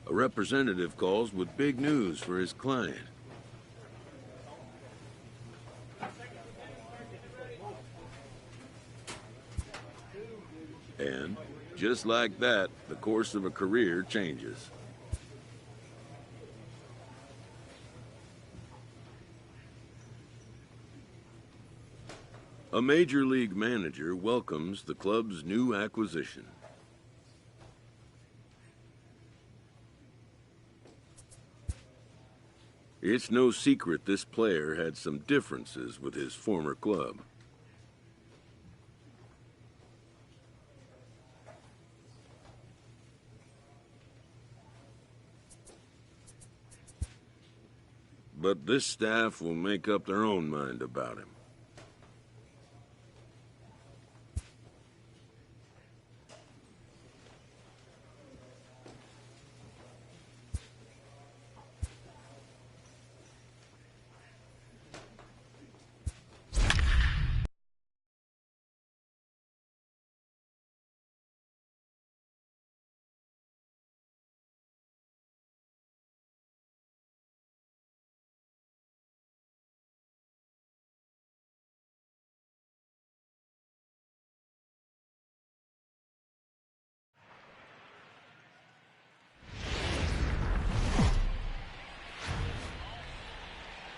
A representative calls with big news for his client. And just like that, the course of a career changes. A major league manager welcomes the club's new acquisition. It's no secret this player had some differences with his former club. But this staff will make up their own mind about him.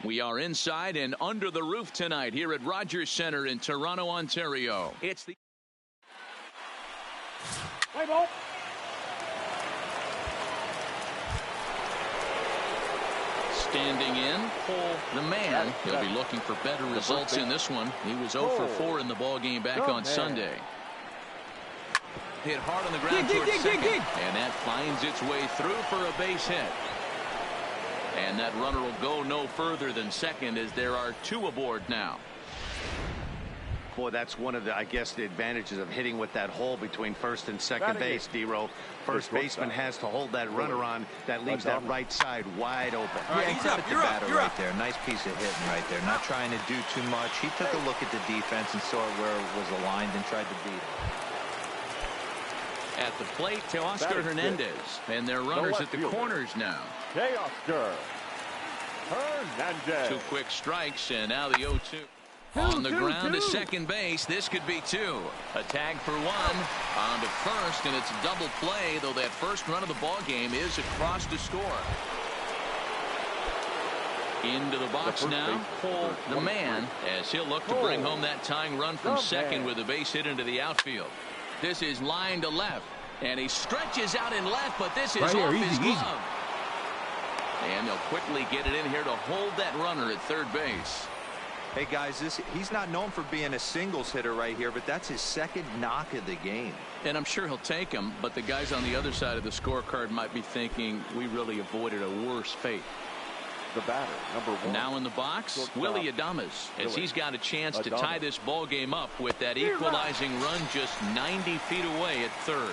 We are inside and under the roof tonight here at Rogers Centre in Toronto, Ontario. It's the play ball. Standing in, Paul the man. He'll be looking for better results in this one. He was 0 for 4 in the ball game back on Sunday. Hit hard on the ground towards second, and that finds its way through for a base hit. And that runner will go no further than second as there are 2 aboard now. Boy, that's one of the, I guess, the advantages of hitting with that hole between first and second base, D-Row. First baseman has to hold that runner on. That leaves that right side wide open. Yeah, he credit the batter right there. Nice piece of hitting right there. Not trying to do too much. He took a look at the defense and saw where it was aligned and tried to beat it. At the plate, Teoscar Hernandez. And their runners at the corners now. Teoscar Hernandez. 2 quick strikes, and now the 0-2. On the ground to second base. This could be 2. A tag for 1. On to first, and it's a double play, though that first run of the ball game is across to score. Into the box now, Paul the man, as he'll look to bring home that tying run from second with a base hit into the outfield. This is line to left, and he stretches out in left, but this is off his glove. And they'll quickly get it in here to hold that runner at third base. Hey guys, he's not known for being a singles hitter right here, but that's his second knock of the game. And I'm sure he'll take him, but the guys on the other side of the scorecard might be thinking we really avoided a worse fate. The batter, number 1. Now in the box, Willie Adames, as he's got a chance to tie this ball game up with that equalizing run just 90 feet away at third.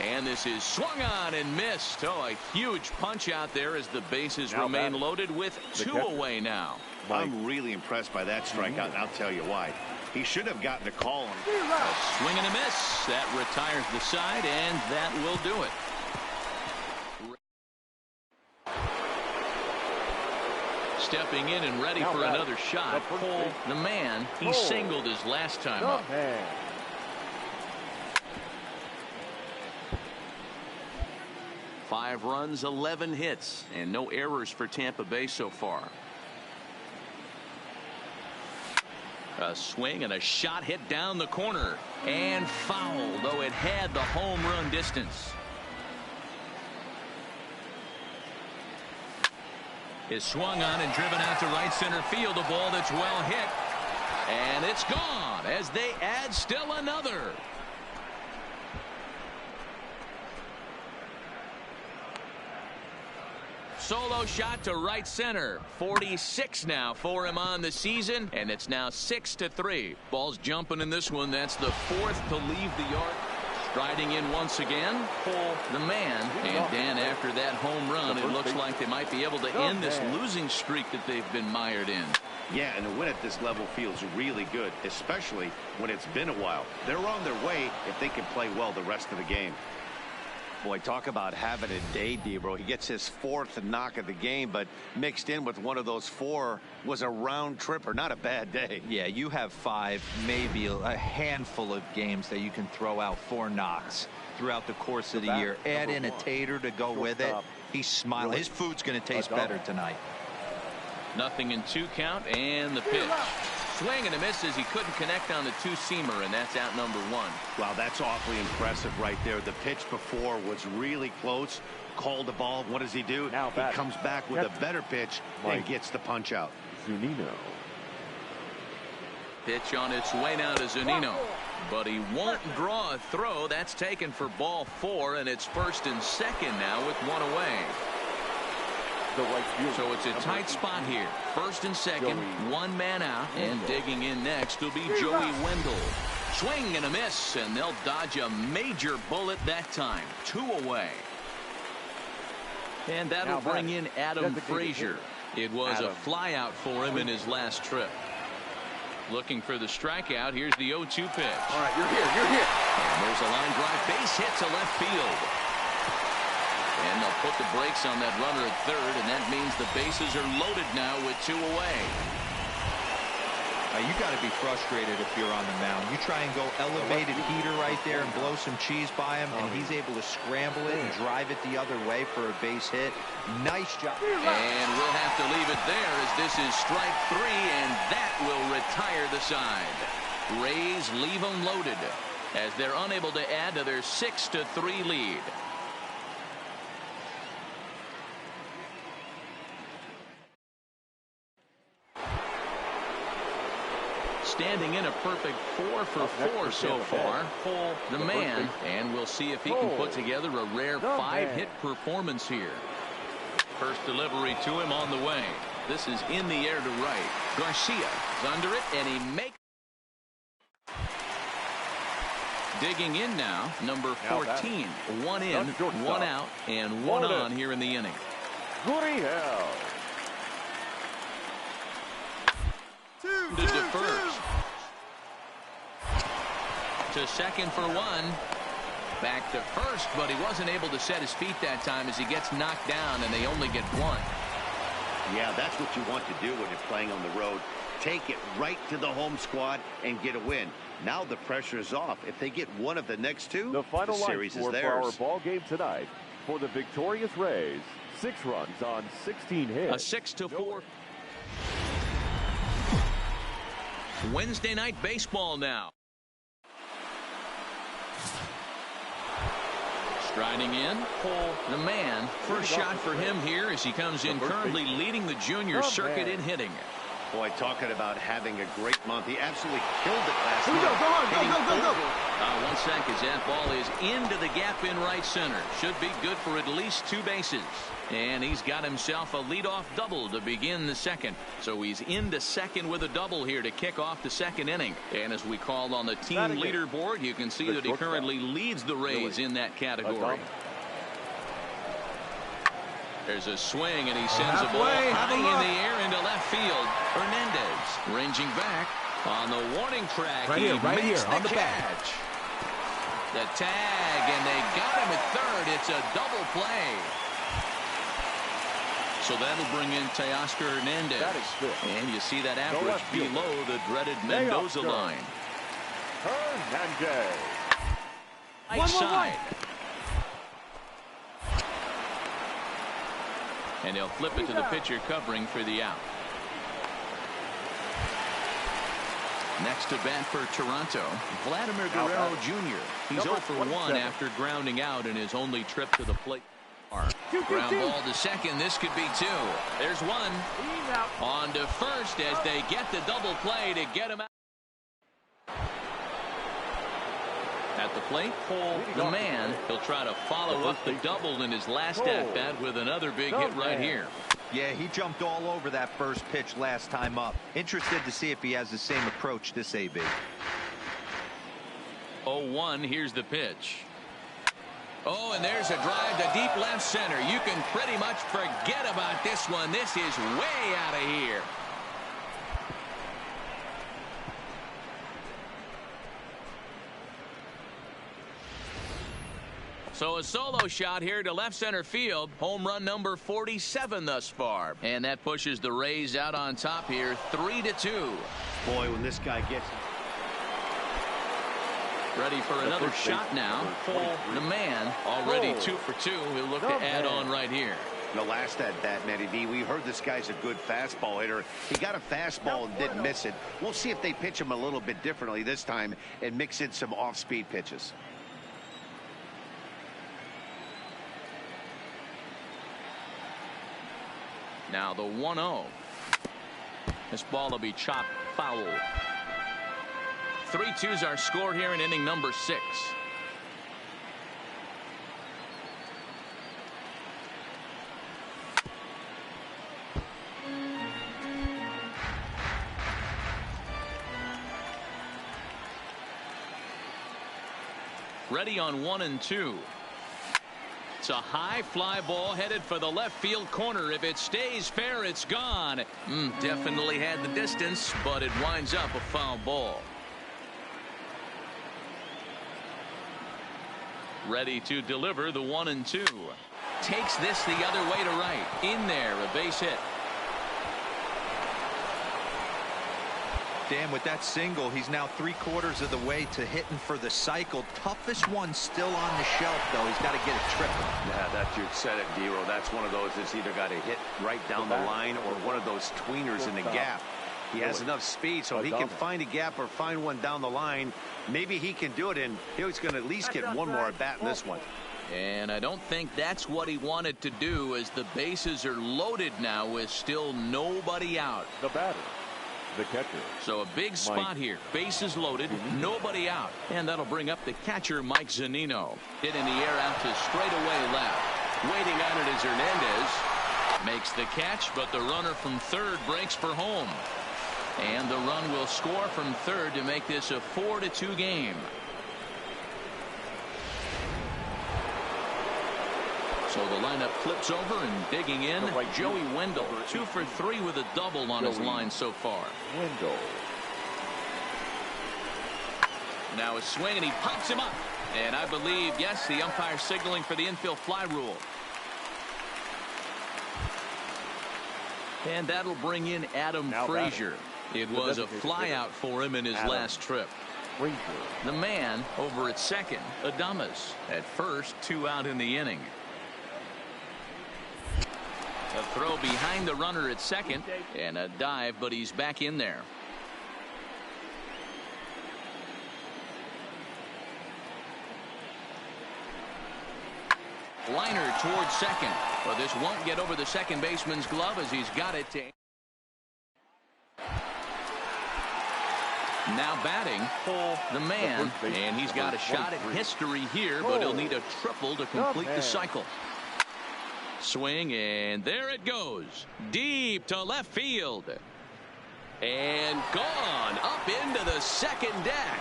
And this is swung on and missed. Oh, a huge punch out there as the bases remain loaded with 2 away now. I'm really impressed by that strikeout, and I'll tell you why. He should have gotten a call. A swing and a miss. That retires the side, and that will do it. Stepping in and ready for another shot, Paul the man. He singled his last time up. 5 runs, 11 hits, and no errors for Tampa Bay so far. A swing and a shot hit down the corner and foul, though it had the home run distance. Is swung on and driven out to right center field. A ball that's well hit, and it's gone as they add still another. Solo shot to right center. 46 now for him on the season, and it's now 6-3. Ball's jumping in this one. That's the 4th to leave the yard. Striding in once again, Paul the man. And Dan, after that home run, it looks like they might be able to end this losing streak that they've been mired in. Yeah, and the win at this level feels really good, especially when it's been a while. They're on their way if they can play well the rest of the game. Boy, talk about having a day, Debro. He gets his 4th knock of the game, but mixed in with one of those 4 was a round tripper. Not a bad day. Yeah, you have 5, maybe a handful of games that you can throw out 4 knocks throughout the course of the year. Add in a tater to go with it. He's smiling. His food's going to taste better tonight. 0-2 count, and the pitch. Swing and a miss as he couldn't connect on the 2-seamer, and that's out number 1. Wow, that's awfully impressive right there. The pitch before was really close. Called the ball. What does he do? Now he comes back with a better pitch and gets the punch out. Zunino. Pitch on its way now to Zunino, but he won't draw a throw. That's taken for ball 4, and it's 1st and 2nd now with 1 away. So it's a tight spot here. 1st and 2nd, 1 man out, and digging in next will be Joey Wendell. Swing and a miss, and they'll dodge a major bullet that time. 2 away. And that'll bring in Adam Frazier. It was a flyout for him in his last trip. Looking for the strikeout. Here's the 0-2 pitch. All right, you're here. And there's a line drive. Base hit to left field. And they'll put the brakes on that runner at 3rd, and that means the bases are loaded now with 2 away. You got to be frustrated if you're on the mound. You try and go elevated heater right there and blow some cheese by him, and he's able to scramble it and drive it the other way for a base hit. Nice job. And we'll have to leave it there as this is strike 3, and that will retire the side. Rays leave them loaded as they're unable to add to their 6-3 lead. Standing in a perfect 4 for 4 so far, the man, and we'll see if he can put together a rare 5-hit performance here. First delivery to him on the way. This is in the air to right. Garcia is under it, and he makes. Digging in now, number 14. 1 in, 1 out, and 1 on here in the inning. Gurriel. To first. To 2nd for 1. Back to 1st, but he wasn't able to set his feet that time as he gets knocked down, and they only get 1. Yeah, that's what you want to do when you're playing on the road. Take it right to the home squad and get a win. Now the pressure is off. If they get 1 of the next 2, the final series is theirs. for our ball game tonight for the victorious Rays. 6 runs on 16 hits. A 6-4. Wednesday night baseball now. Striding in, the man. First shot for him here as he comes in, currently leading the junior circuit in hitting. Boy, talking about having a great month. He absolutely killed it last month. Go. 1 sec as that ball is into the gap in right center. Should be good for at least 2 bases. And he's got himself a leadoff double to begin the 2nd. So he's into 2nd with a double here to kick off the 2nd inning. And as we called on the team leaderboard, you can see that he currently leads the Rays in that category. There's a swing, and he sends a ball high in the air into left field. Hernandez ranging back on the warning track. Right here, on the catch. The tag, and they got him at 3rd. It's a double play. So that'll bring in Teoscar Hernandez. That is good. And you see that average below the dreaded Mendoza line. Hernandez. Right side. And they'll flip it to the pitcher covering for the out. Next to bat for Toronto, Vladimir Guerrero Jr. He's 0 for 1 after grounding out in his only trip to the plate. Ground ball to 2nd. This could be 2. There's 1. On to 1st as they get the double play to get him out. At the plate, the man. He'll try to follow up the double in his last at-bat with another big hit right here. Yeah, he jumped all over that first pitch last time up. Interested to see if he has the same approach this AB. 0-1. Here's the pitch. Oh, and there's a drive to deep left center. You can pretty much forget about this one. This is way out of here. So a solo shot here to left center field. Home run number 47 thus far. And that pushes the Rays out on top here 3-2. Boy, when this guy gets ready for another shot now. The man already 2 for 2. He'll look to add on right here. The last at bat, Matty V, we heard this guy's a good fastball hitter. He got a fastball and didn't miss it. We'll see if they pitch him a little bit differently this time and mix in some off-speed pitches. Now the 1-0. This ball will be chopped foul. 3-2's our score here in inning number 6. Ready on 1 and 2. It's a high fly ball headed for the left field corner. If it stays fair, it's gone. Definitely had the distance, but it winds up a foul ball. Ready to deliver the 1 and 2. Takes this the other way to right. In there, a base hit. Dan, with that single, he's now 3/4 of the way to hitting for the cycle. Toughest one still on the shelf, though. He's got to get a triple. Yeah, you said it, Dero. That's one of those that's either got to hit right down the line or one of those tweeners in the gap. He has enough speed, so he can find a gap or find one down the line. Maybe he can do it, and he's going to at least get one more at bat in this one. And I don't think that's what he wanted to do, as the bases are loaded now with still nobody out. The batter, the catcher. So a big spot here. Bases loaded, nobody out. And that'll bring up the catcher, Mike Zunino. Hit in the air out to straightaway left. Waiting on it is Hernandez. Makes the catch, but the runner from third breaks for home. And the run will score from third to make this a 4-2 game. So the lineup flips over, and digging in, Joey Wendell, 2 for 3 with a double on his line so far. Wendell. Now a swing, and he pops him up. And I believe, yes, the umpire signaling for the infield fly rule. And that'll bring in Adam Frazier. It was a fly out for him in his last trip. The man over at second, Adames. At first, 2 out in the inning. A throw behind the runner at second, and a dive, but he's back in there. Liner towards second. Well, this won't get over the second baseman's glove, as he's got it to. Now batting, the man, and he's got a shot at history here, but he'll need a triple to complete the cycle. Swing, and there it goes. Deep to left field. And gone up into the second deck.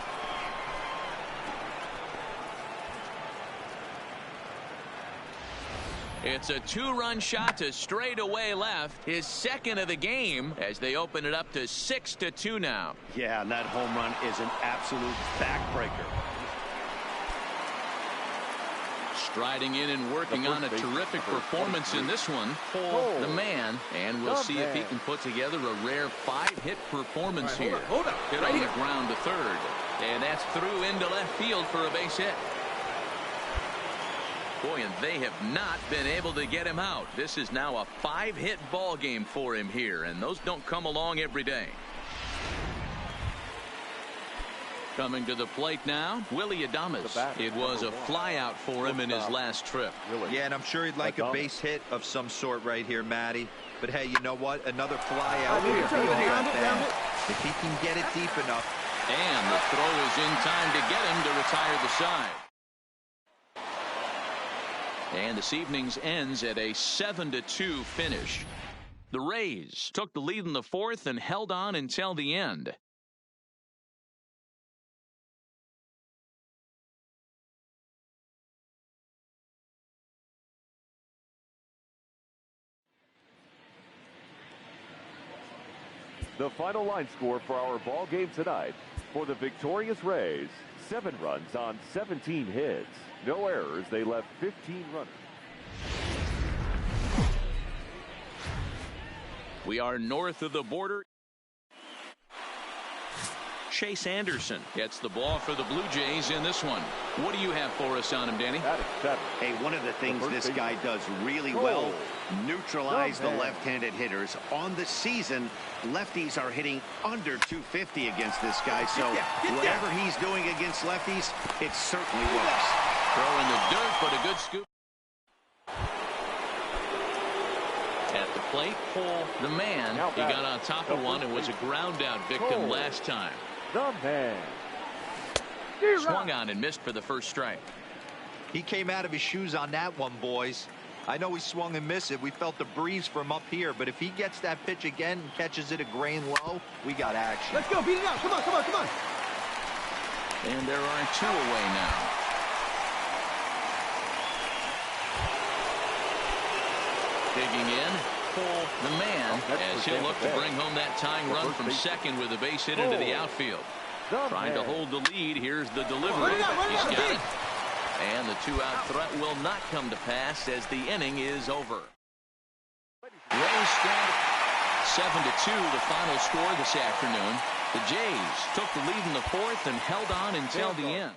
It's a 2-run shot to straightaway left, his second of the game, as they open it up to 6-2 now. Yeah, and that home run is an absolute backbreaker. Striding in and working on a terrific performance in this one, the man, and we'll see if he can put together a rare 5-hit performance here. Hit on the ground to third, and that's through into left field for a base hit. Boy, and they have not been able to get him out. This is now a 5-hit ball game for him here, and those don't come along every day. Coming to the plate now, Willie Adames. It was a fly out for him in his last trip. Yeah, and I'm sure he'd like a base hit of some sort right here, Matty. But hey, you know what? Another fly out would be not bad if he can get it deep enough. And the throw is in time to get him to retire the side. And this evening's ends at a 7-2 finish. The Rays took the lead in the fourth and held on until the end. The final line score for our ball game tonight: For the victorious Rays, 7 runs on 17 hits. No errors. They left 15 runners. We are north of the border. Chase Anderson gets the ball for the Blue Jays in this one. What do you have for us on him, Danny? Hey, one of the things this guy does really well, neutralize the left-handed hitters. On the season, lefties are hitting under 250 against this guy, so whatever he's doing against lefties, it certainly works. Throw in the dirt, but a good scoop. At the plate, Cole, the man, he got on top of one and was a ground-out victim last time. The man. Swung on and missed for the first strike. He came out of his shoes on that one, boys. I know he swung and missed it. We felt the breeze from up here, but if he gets that pitch again and catches it a grain low, we got action. Let's go, beat it out. Come on, come on, come on. And there are 2 away now. Digging in, Cole, the man, as he'll look to bring home that tying run from second with a base hit into the outfield. Trying to hold the lead. Here's the delivery. He's got it. And the 2-out threat will not come to pass as the inning is over. Rays strand 7-2, the final score this afternoon. The Jays took the lead in the 4th and held on until the end.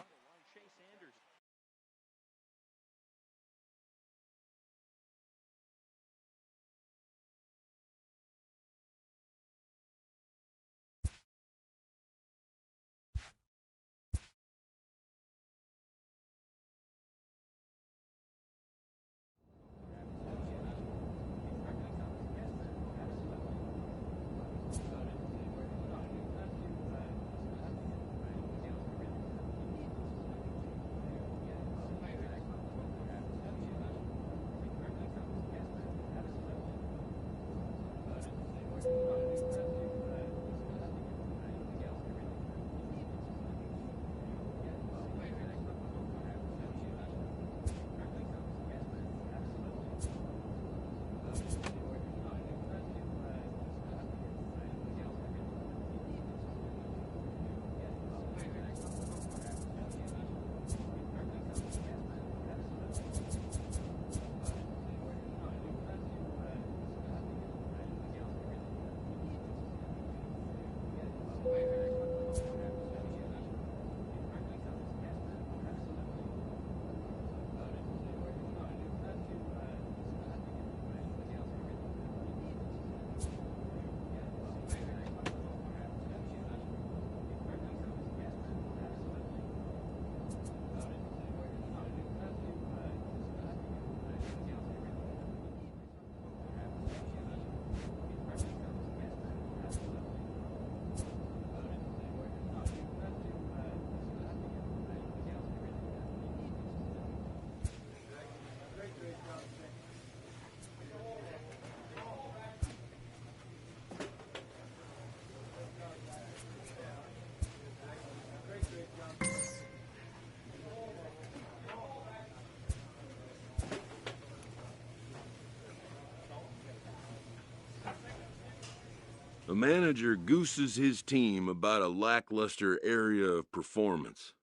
A manager gooses his team about a lackluster area of performance.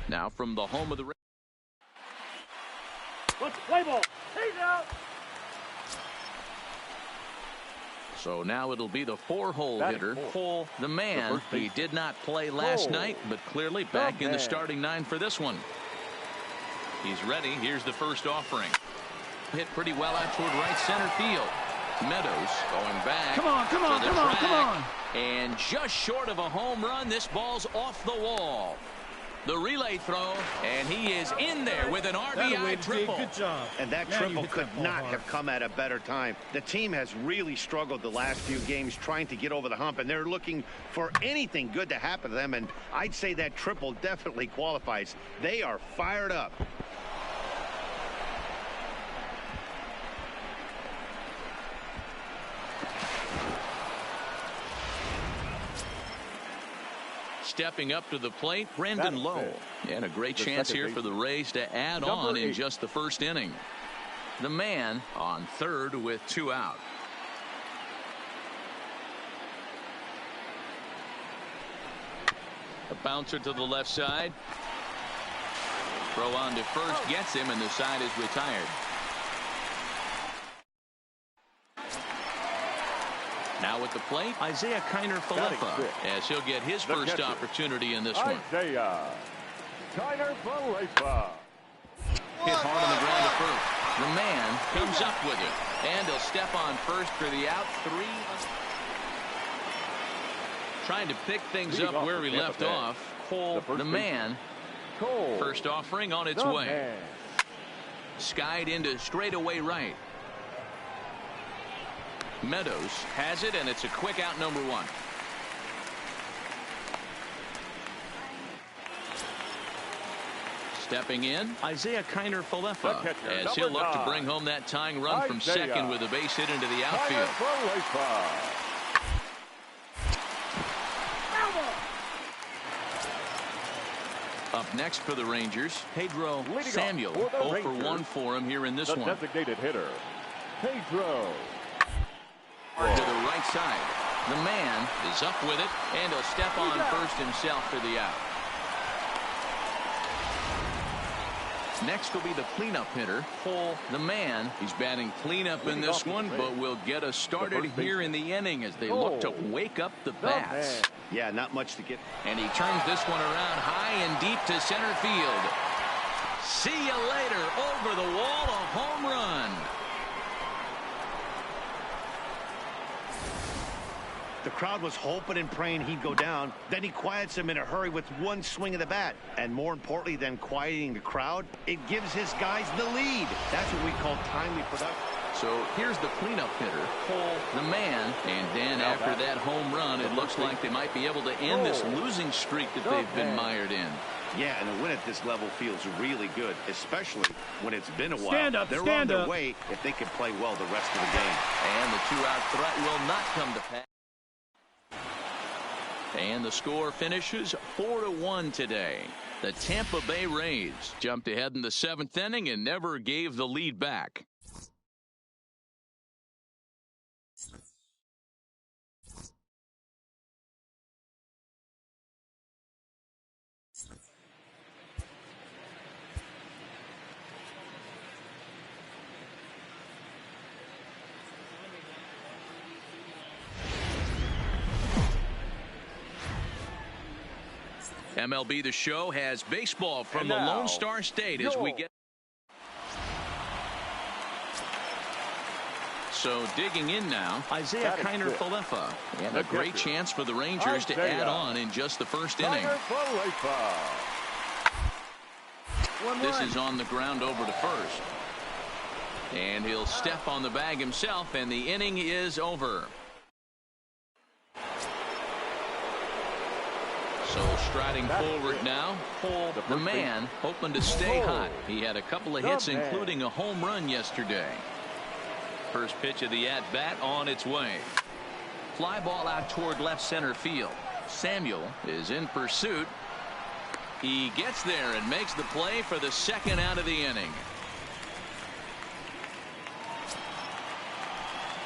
Now from the home of the Rays. Let's play ball. He's out. So now it'll be the 4-hole hitter, Cole, the man. He did not play last night, but clearly back in the starting 9 for this one. He's ready. Here's the first offering. Hit pretty well out toward right center field. Meadows going back. Come on, come on, come on, come on. And just short of a home run, this ball's off the wall. The relay throw, and he is in there with an RBI triple. Good job. And that triple could not have come at a better time. The team has really struggled the last few games trying to get over the hump, and they're looking for anything good to happen to them, and I'd say that triple definitely qualifies. They are fired up. Stepping up to the plate, Brandon Lowe. And a great chance here for the Rays to add on in just the first inning. The man on third with 2 out. A bouncer to the left side. Throw on to first gets him, and the side is retired. Now at the plate, Isaiah Kiner-Falefa, as he'll get his first opportunity in this one. Isaiah Kiner-Falefa. Hit hard on the ground to first. The man comes up with it, and he'll step on first for the out. 3. Trying to pick things up where he left off. Cole, the man, first offering on its way. Skied into straightaway right. Meadows has it, and it's a quick out, number 1. Stepping in, Isaiah Kiner-Falefa, as he'll look to bring home that tying run from second with a base hit into the outfield. Up next for the Rangers, Pedro Samuel. 0 for 1 for him here in this one. Designated hitter, Pedro. To the right side. The man is up with it, and he'll step on first himself for the out. Next will be the cleanup hitter, Cole, the man. He's batting cleanup in this one, but will get us started here in the inning as they look to wake up the bats. Yeah, not much to get. And he turns this one around high and deep to center field. See you later. Over the wall, a home run. The crowd was hoping and praying he'd go down. Then he quiets him in a hurry with one swing of the bat. And more importantly than quieting the crowd, it gives his guys the lead. That's what we call timely production. So here's the cleanup hitter, Cole, the man. And then after that home run, it looks like they might be able to end this losing streak that they've been mired in. Yeah, and a win at this level feels really good, especially when it's been a while. They're on stand their up. way if they can play well the rest of the game. And the 2-out threat will not come to pass. And the score finishes 4-1 today. The Tampa Bay Rays jumped ahead in the 7th inning and never gave the lead back. MLB The Show has baseball from the Lone Star State as we get. So digging in now, Isaiah Kiner-Falefa. And a great chance for the Rangers to add on in just the first inning. This is on the ground over to first. And he'll step on the bag himself, and the inning is over. So striding forward now, Cole, the man, hoping to stay hot. He had a couple of hits, including a home run yesterday. First pitch of the at-bat on its way. Fly ball out toward left center field. Samuel is in pursuit. He gets there and makes the play for the second out of the inning.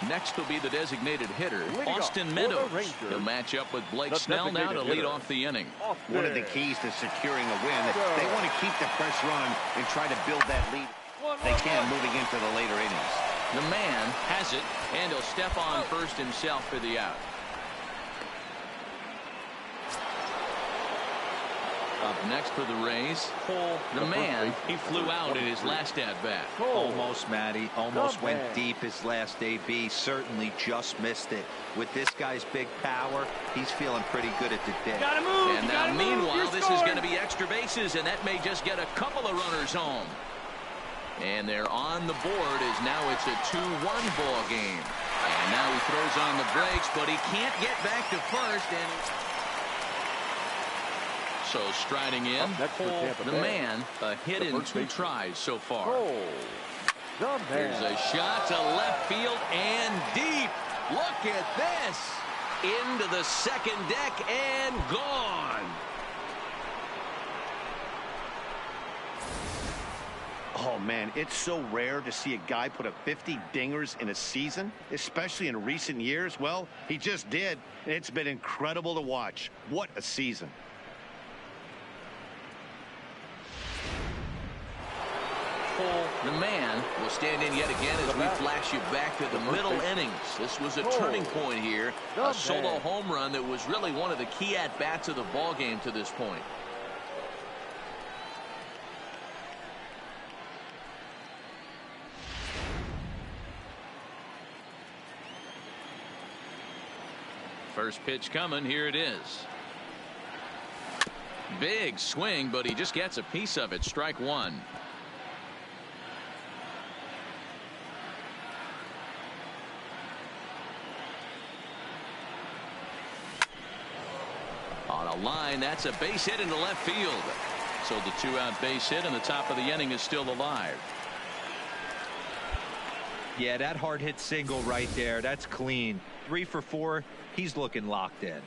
Next will be the designated hitter, Austin Meadows. He'll match up with Blake Snell now to lead off the inning. One of the keys to securing a win, they want to keep the pressure on and try to build that lead they can moving into the later innings. The man has it, and he'll step on first himself for the out. Up next for the Rays, the man. He flew out in his last at-bat. Almost, Matty. Almost went deep his last AB. Certainly just missed it. With this guy's big power, he's feeling pretty good at the day. And now, meanwhile, this is going to be extra bases, and that may just get a couple of runners home. And they're on the board as now it's a 2-1 ball game. And now he throws on the brakes, but he can't get back to first. And so striding in, the man, a hit in 2 tries so far. There's a shot to left field and deep. Look at this. Into the second deck and gone. Oh, man, it's so rare to see a guy put up 50 dingers in a season, especially in recent years. Well, he just did. It's been incredible to watch. What a season. The man will stand in yet again as we flash you back to the middle innings. This was a turning point here. A solo home run that was really one of the key at-bats of the ball game to this point. First pitch coming. Here it is. Big swing, but he just gets a piece of it. Strike one. On a line, that's a base hit into left field. So the 2-out base hit in the top of the inning is still alive. Yeah, that hard hit single right there. That's clean. 3 for 4. He's looking locked in.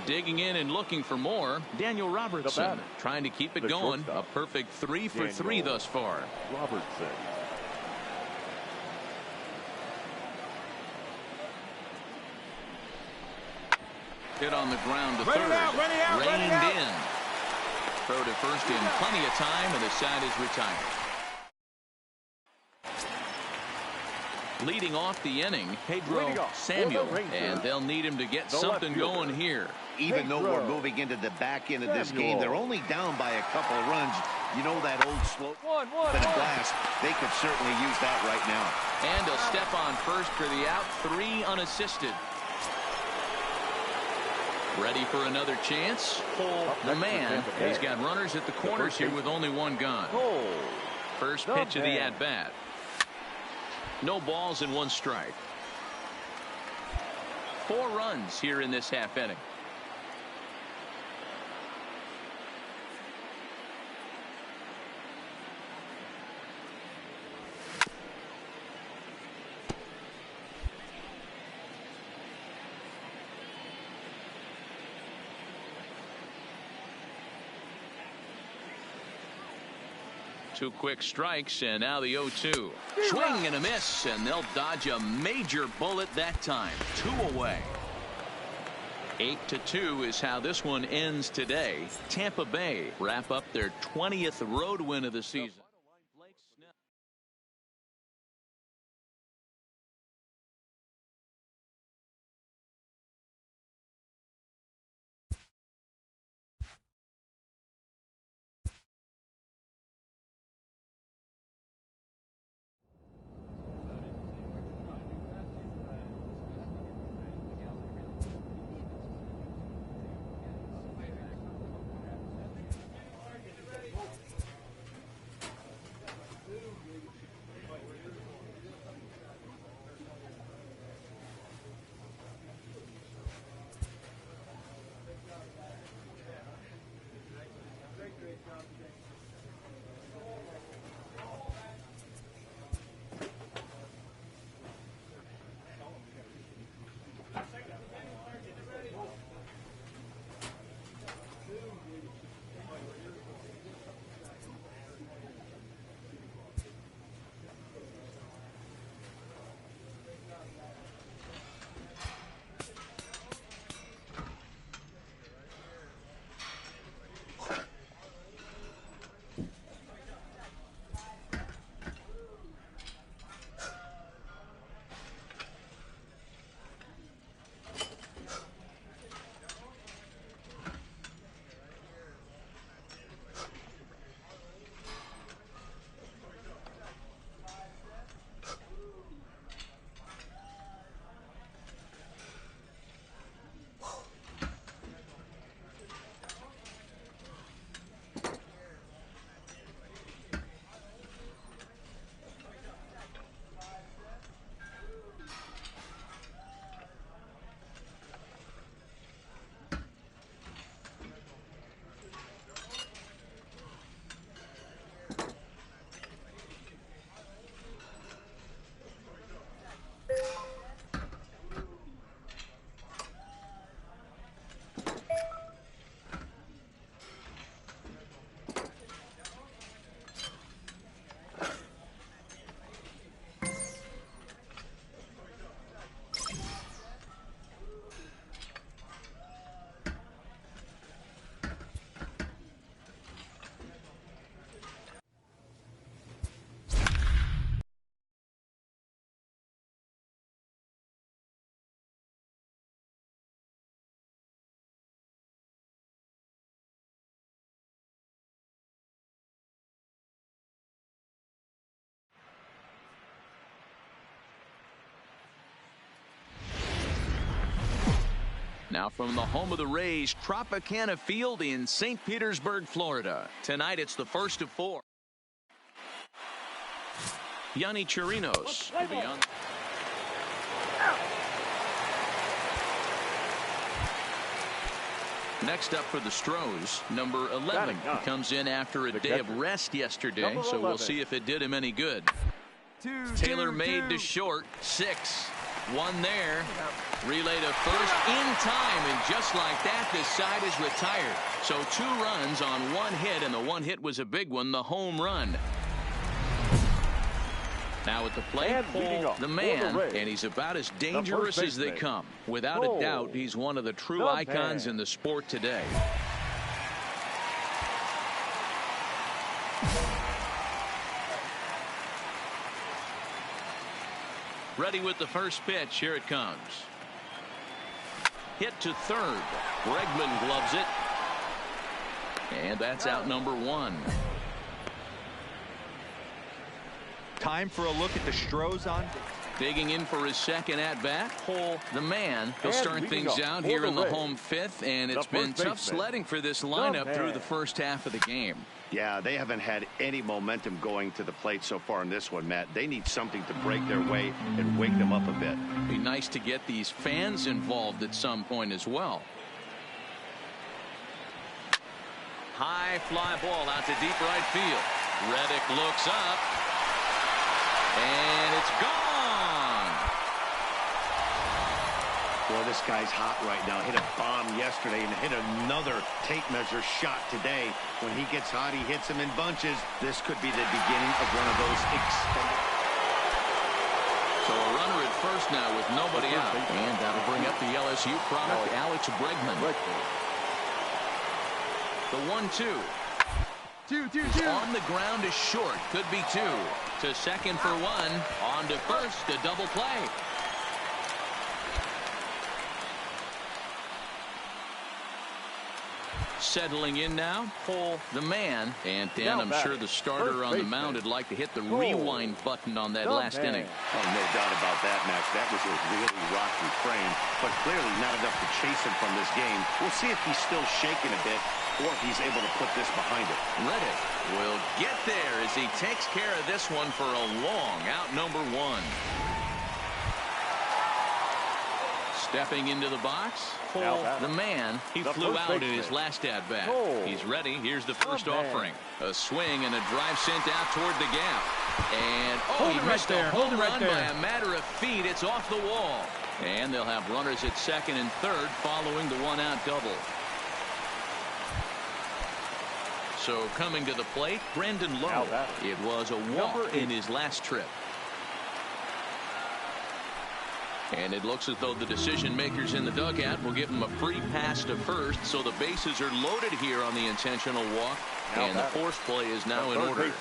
Digging in and looking for more, Daniel Robertson trying to keep it going. A perfect 3 for 3 thus far. Robertson. Hit on the ground to third. Reined in. Throw to first in plenty of time, and the side is retired. Leading off the inning, Pedro Samuel, and they'll need him to get something going here. Even though we're moving into the back end of this game, they're only down by a couple of runs. You know that old slope and a blast. They could certainly use that right now. And a step on first for the out. 3 unassisted. Ready for another chance. The man. He's got runners at the corners here with only 1 gone. First pitch of the at-bat. No balls and 1 strike. 4 runs here in this half inning. Two quick strikes, and now the 0-2. Swing and a miss, and they'll dodge a major bullet that time. 2 away. 8-2 is how this one ends today. Tampa Bay wrap up their 20th road win of the season. Now from the home of the Rays, Tropicana Field in St. Petersburg, Florida. Tonight it's the first of 4. Yonny Chirinos will be on. Next up for the Stros, number 11. He comes in after a day of rest yesterday, so we'll see if it did him any good. Taylor made to short, 6. 1 there. Relay to first in time, and just like that, this side is retired. So 2 runs on 1 hit, and the 1 hit was a big one, the home run. Now at the plate, Paul, the man, and he's about as dangerous as they come. Without a doubt, he's one of the true icons in the sport today. Ready with the first pitch. Here it comes. Hit to third. Bregman gloves it. And that's out number 1. Time for a look at the Stros on. Digging in for his second at-bat, Paul, the man. He'll start things out here in the home 5th, and it's been tough sledding for this lineup through the first half of the game. Yeah, they haven't had any momentum going to the plate so far in this one, Matt. They need something to break their way and wake them up a bit. Be nice to get these fans involved at some point as well. High fly ball out to deep right field. Reddick looks up. And it's gone. Boy, this guy's hot right now. Hit a bomb yesterday and hit another tape measure shot today. When he gets hot, he hits them in bunches. This could be the beginning of one of those extended. So a runner at first now with nobody out. And that'll bring up the LSU product, Alex Bregman. The 1-2. 2. On the ground is short. Could be 2. To second for 1. On to first. A double play. Settling in now, Paul, the man. And Dan, I'm sure the starter on the mound would like to hit the rewind button on that last inning. Oh, no doubt about that, Max. That was a really rocky frame, but clearly not enough to chase him from this game. We'll see if he's still shaking a bit or if he's able to put this behind him. Reddick will get there as he takes care of this one for a long out number 1. Stepping into the box, Paul, the man. He flew out in his last at-bat. He's ready. Here's the first offering. A swing and a drive sent out toward the gap. And, he missed a home run by a matter of feet. It's off the wall. And they'll have runners at second and third following the 1-out double. So coming to the plate, Brandon Lowe. It was a walk in his last trip. And it looks as though the decision makers in the dugout will give him a free pass to first. So the bases are loaded here on the intentional walk. And the force play is now in order.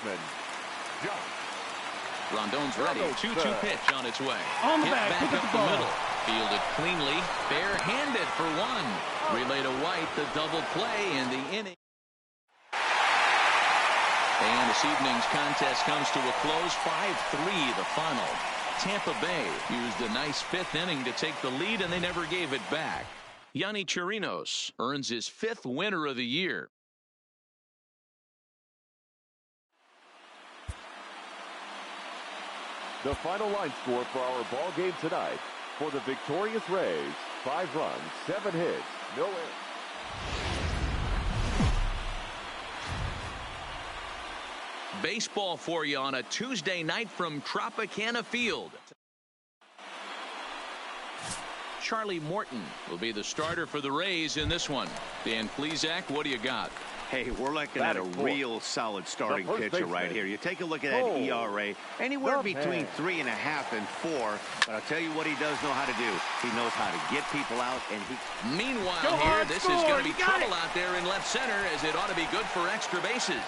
Rondon's ready. 2-2 pitch on its way. On the Hit back up the middle. Fielded cleanly. Bare-handed for 1. Relay to White, the double play in the inning. And this evening's contest comes to a close. 5-3 the final. Tampa Bay used a nice 5th inning to take the lead, and they never gave it back. Yonny Chirinos earns his 5th winner of the year. The final line score for our ball game tonight. For the victorious Rays, 5 runs, 7 hits, no errors. Baseball for you on a Tuesday night from Tropicana Field. Charlie Morton will be the starter for the Rays in this one. Dan Plesac, what do you got? Hey, we're looking at a real solid starting pitcher right here. You take a look at that ERA, anywhere between 3.5 and 4. But I'll tell you what he does know how to do. He knows how to get people out, and he. Meanwhile, here, this is going to be trouble out there in left center, as it ought to be good for extra bases.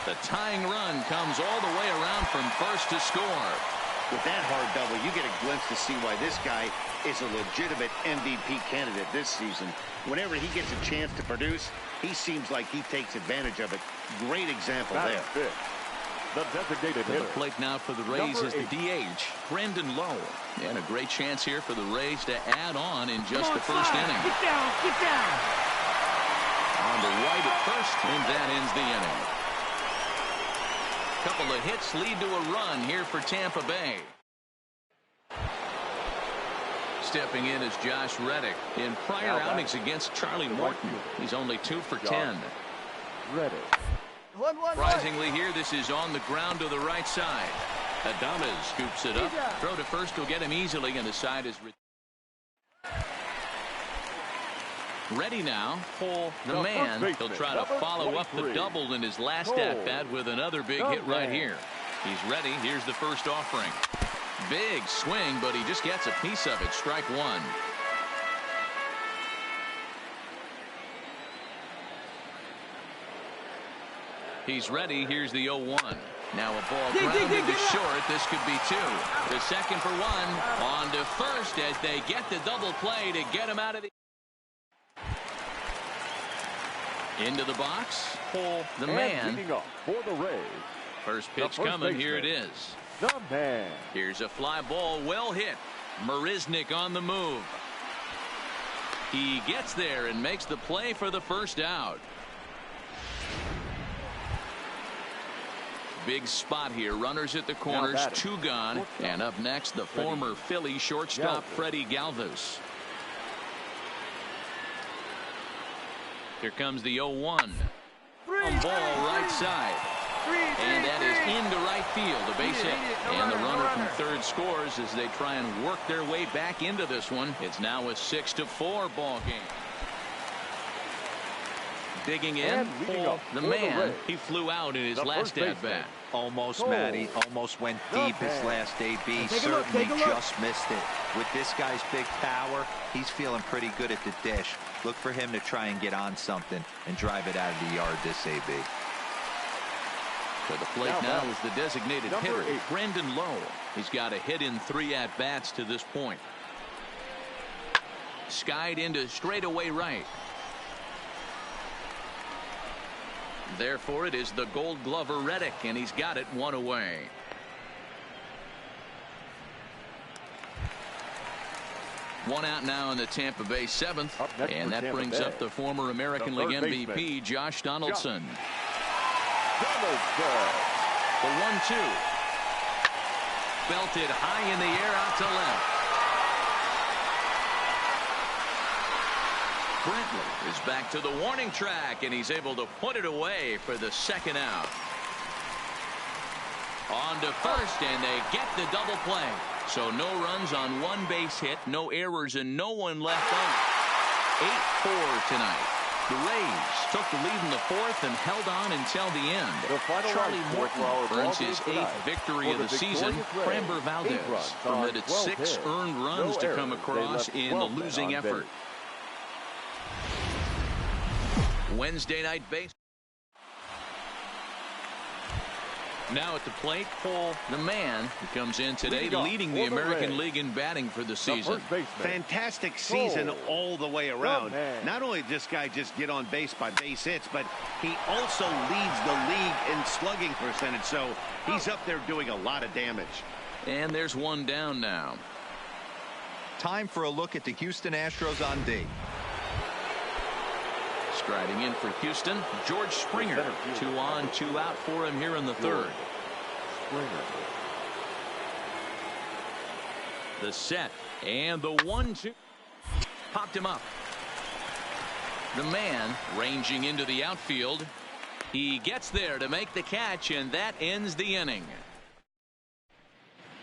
The tying run comes all the way around from first to score. With that hard double, you get a glimpse to see why this guy is a legitimate MVP candidate this season. Whenever he gets a chance to produce, he seems like he takes advantage of it. Great example there. The designated To hitter. the plate now for the Rays is the DH, Brendan Lowe. And a great chance here for the Rays to add on in just the first inning. Get down, get down. On to right at first, and that ends the inning. Couple of hits lead to a run here for Tampa Bay. Stepping in is Josh Reddick. In prior outings against Charlie Morton, he's only 2 for 10. Reddick. Surprisingly here, this is on the ground to the right side. Adames scoops it up. Throw to first will get him easily, and the side is ready now. Pull the man. He'll try to follow up the double in his last at-bat with another big hit right here. He's ready. Here's the first offering. Big swing, but he just gets a piece of it. Strike one. He's ready. Here's the 0-1. Now a ball grounded to short. This could be 2. The second for 1. On to first as they get the double play to get him out of the... Into the box. Pull the man. Leading off for the Rays. First pitch coming. Here it is. The man. Here's a fly ball. Well hit. Marisnick on the move. He gets there and makes the play for the first out. Big spot here. Runners at the corners. 2 gone. And up next, the former Philly shortstop Freddie Galvis. Here comes the 0-1. Ball right side. And that is into right field. A base hit. And the runner from third scores as they try and work their way back into this one. It's now a 6-4 ball game. Digging in, pull the man. He flew out in his last at-bat. Almost, Matty. Almost went deep his last AB. Certainly just missed it. With this guy's big power, he's feeling pretty good at the dish. Look for him to try and get on something and drive it out of the yard this AB. To the plate now is the designated hitter, Brendan Lowe. He's got a hit in 3 at-bats to this point. Skied into straightaway right. Therefore, it is the Gold Glover Reddick, and he's got it 1 away. One out now in the Tampa Bay 7th, and that brings up the former American League MVP, Josh Donaldson. The 1-2. Belted high in the air out to left. Brentley is back to the warning track, and he's able to put it away for the second out. On to first, and they get the double play. So no runs on 1 base hit, no errors, and no one left on. 8-4 tonight. The Rays took the lead in the 4th and held on until the end. Charlie Morton earns his 8th victory of the season. Framber Valdez permitted 6 earned runs to come across in the losing effort. Wednesday night baseball. Now at the plate, Paul, the man who comes in today leading the American League in batting for the season. Fantastic season all the way around. Not only did this guy just get on base by base hits, but he also leads the league in slugging percentage. So he's up there doing a lot of damage. And there's one down now. Time for a look at the Houston Astros on D. Striding in for Houston, George Springer. 2 on, 2 out for him here in the 3rd. The set and the 1-2. Popped him up. The man ranging into the outfield. He gets there to make the catch, and that ends the inning.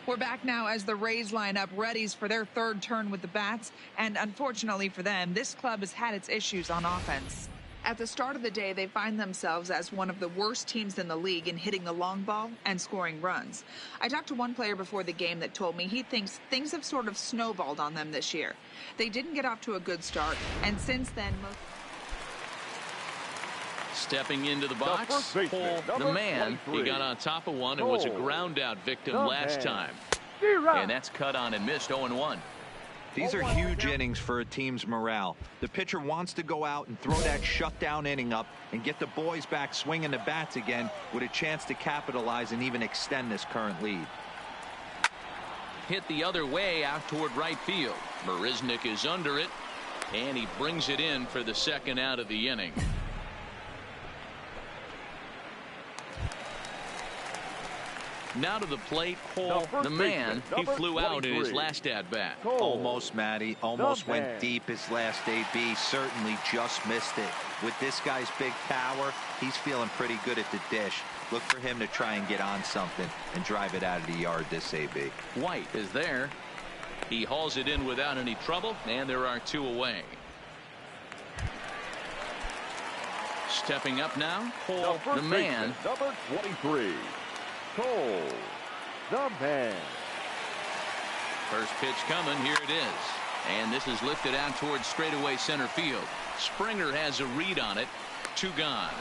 We're back now as the Rays line up readies for their 3rd turn with the bats, and unfortunately for them, this club has had its issues on offense. At the start of the day, they find themselves as one of the worst teams in the league in hitting the long ball and scoring runs. I talked to one player before the game that told me he thinks things have sort of snowballed on them this year. They didn't get off to a good start, and since then... Stepping into the box, Paul, the man. He got on top of one and was a ground out victim last time. And that's cut on and missed. 0-1. These are huge innings for a team's morale. The pitcher wants to go out and throw that shutdown inning up and get the boys back swinging the bats again with a chance to capitalize and even extend this current lead. Hit the other way out toward right field. Marisnick is under it, and he brings it in for the second out of the inning. Now to the plate, Cole, the man, he flew out in his last at-bat. Almost, Matty. Almost went deep his last AB. Certainly just missed it. With this guy's big power, he's feeling pretty good at the dish. Look for him to try and get on something and drive it out of the yard this AB. White is there. He hauls it in without any trouble, and there are two away. Stepping up now, Cole, the man. Number 23. Cole, the man. First pitch coming. Here it is. And this is lifted out towards straightaway center field. Springer has a read on it. Two gone.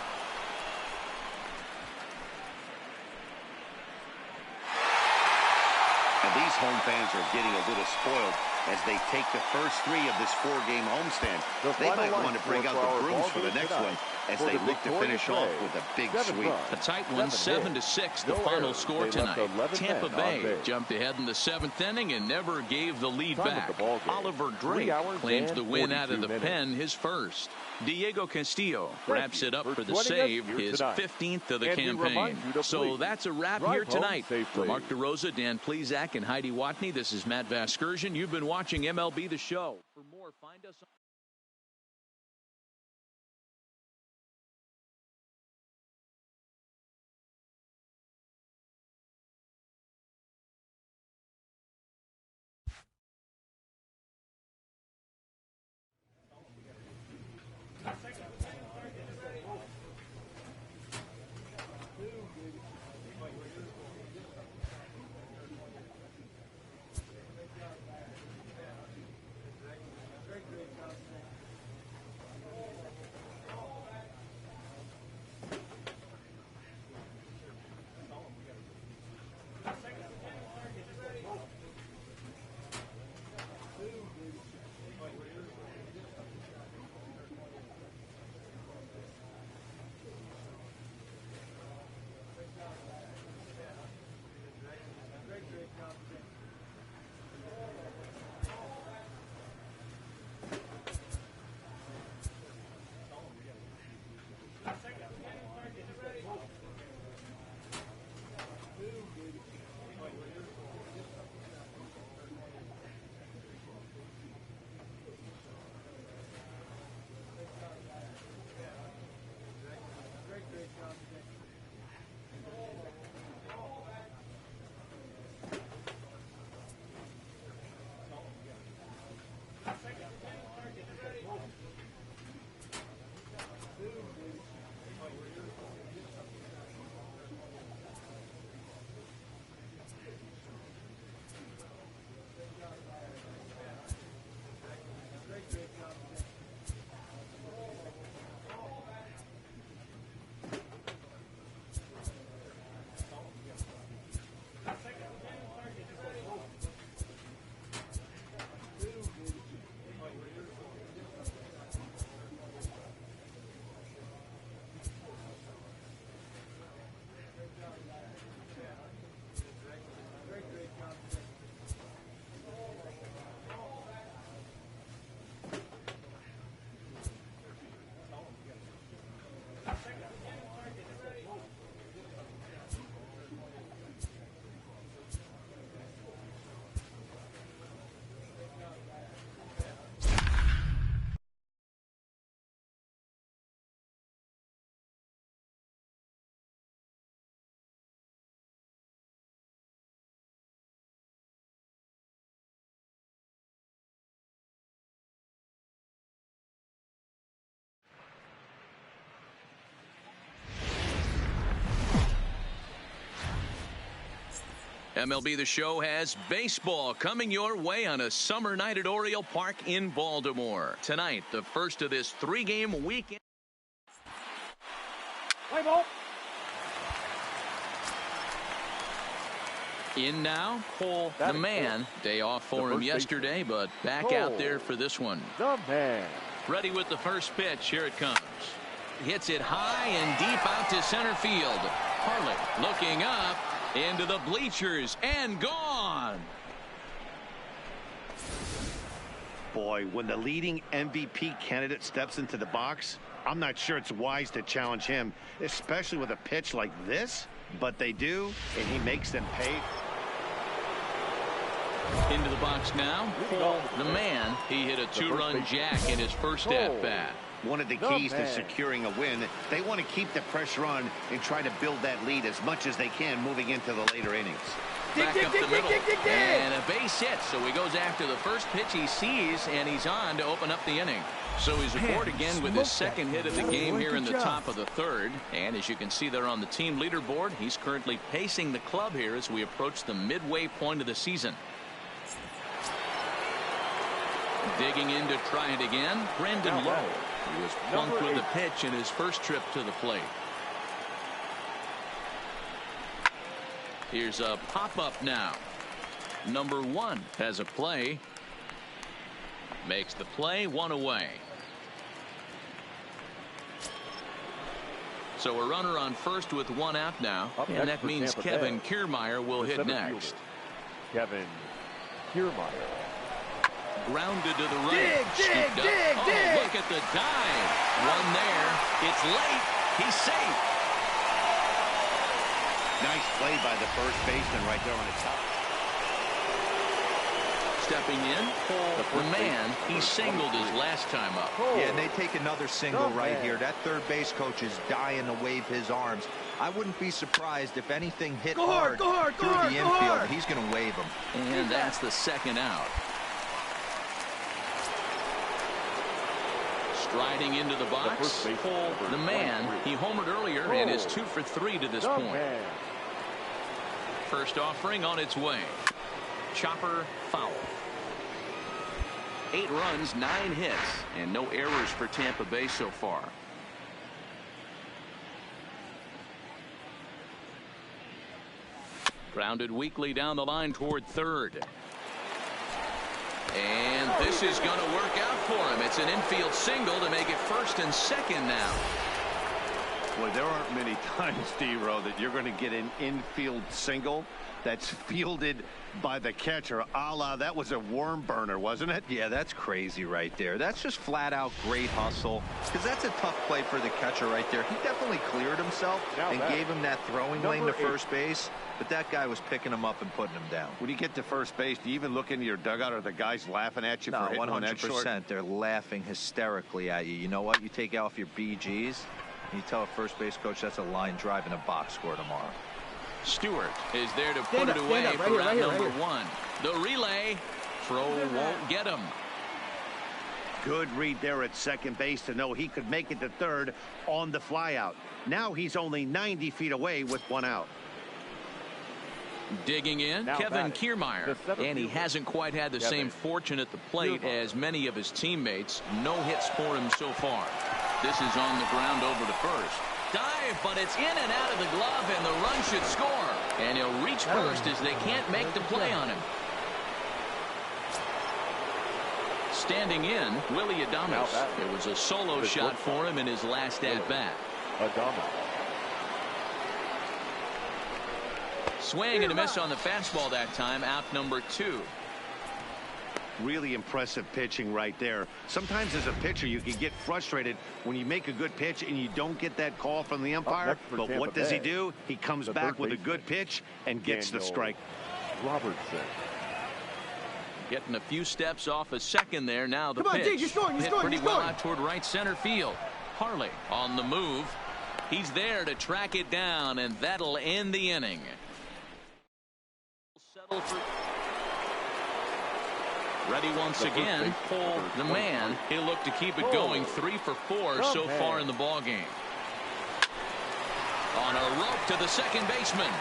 And these home fans are getting a little spoiled as they take the first three of this four-game homestand. They might want to bring out the brooms for the next one as they look to finish off with a big sweep. A tight one, 7-6, the final score tonight. Tampa Bay jumped ahead in the seventh inning and never gave the lead back. Oliver Drake claims the win out of the pen, his first. Diego Castillo wraps it up for the save, his 15th of the campaign. So that's a wrap here tonight. For Mark DeRosa, Dan Plesac, and Heidi Watney, this is Matt Vasgersian. You've been watching MLB The Show. For more, find us on MLB The Show has baseball coming your way on a summer night at Oriole Park in Baltimore. Tonight, the first of this three-game weekend. Play ball. In now, Cole, the man. Day off for him yesterday, but back out there for this one. The man. Ready with the first pitch. Here it comes. Hits it high and deep out to center field. Harley looking up into the bleachers and gone. Boy, when the leading MVP candidate steps into the box, I'm not sure it's wise to challenge him, especially with a pitch like this. But they do, and he makes them pay. Into the box now, Cole, the man. He hit a two-run jack in his first at-bat. One of the keys to securing a win, they want to keep the pressure on and try to build that lead as much as they can moving into the later innings. Back up the middle, and a base hit. So he goes after the first pitch he sees, and he's on to open up the inning. So he's aboard again with his second hit of the game here in the top of the third. And as you can see there on the team leaderboard, he's currently pacing the club here as we approach the midway point of the season. Digging in to try it again, Brendan Lowe. He was plunked with a pitch in his first trip to the plate. Here's a pop-up now. Number 1 has a play. Makes the play, 1 away. So a runner on first with 1 out now. And that means Kevin Kiermaier will hit next. Kevin Kiermaier. Grounded to the right. Dig. Look at the dive. One there. It's late. He's safe. Nice play by the first baseman right there on the top. Stepping in, the man. He singled his last time up. Yeah, and they take another single right here. That third base coach is dying to wave his arms. I wouldn't be surprised if anything hit hard through the infield. He's going to wave them. And that's the second out. Striding into the box, the man. He homered earlier and is 2 for 3 to this point. First offering on its way. Chopper foul. 8 runs, 9 hits, and no errors for Tampa Bay so far. Grounded weakly down the line toward third. And this is going to work out for him. It's an infield single to make it first and second now. Boy, there aren't many times, D-Row, that you're going to get an infield single that's fielded by the catcher. A la, that was a worm burner, wasn't it? Yeah, that's crazy right there. That's just flat out great hustle, because that's a tough play for the catcher right there. He definitely cleared himself and gave him that throwing lane to first base, but that guy was picking him up and putting him down. When you get to first base, do you even look into your dugout? Are the guys laughing at you for hitting one that short? 100%. They're laughing hysterically at you. You know what? You take off your BGs, and you tell a first base coach that's a line drive in a box score tomorrow. Stewart is there to put it away for out number 1. The relay throw won't get him. Good read there at second base to know he could make it to third on the flyout. Now he's only 90 feet away with 1 out. Digging in, Kevin Kiermaier, and he hasn't quite had the same fortune at the plate as many of his teammates. No hits for him so far. This is on the ground over to first. Dive, but it's in and out of the glove, and the run should score. And he'll reach first as they can't make the play on him. Standing in, Willie Adames. It was a solo shot for him in his last at-bat. Swing and a miss on the fastball that time, out number 2. Really impressive pitching right there. Sometimes as a pitcher you can get frustrated when you make a good pitch and you don't get that call from the umpire. But what does he do? He comes back with a good pitch and gets the strike. Robertson. Getting a few steps off a second there. Now the pitch. Come on, you're scoring, hit pretty well out toward right center field. Harley on the move. He's there to track it down, and that'll end the inning. Settle for... Ready once again, Cole, the man. He'll look to keep it going. 3 for 4 so far in the ball game. On a rope to the second baseman.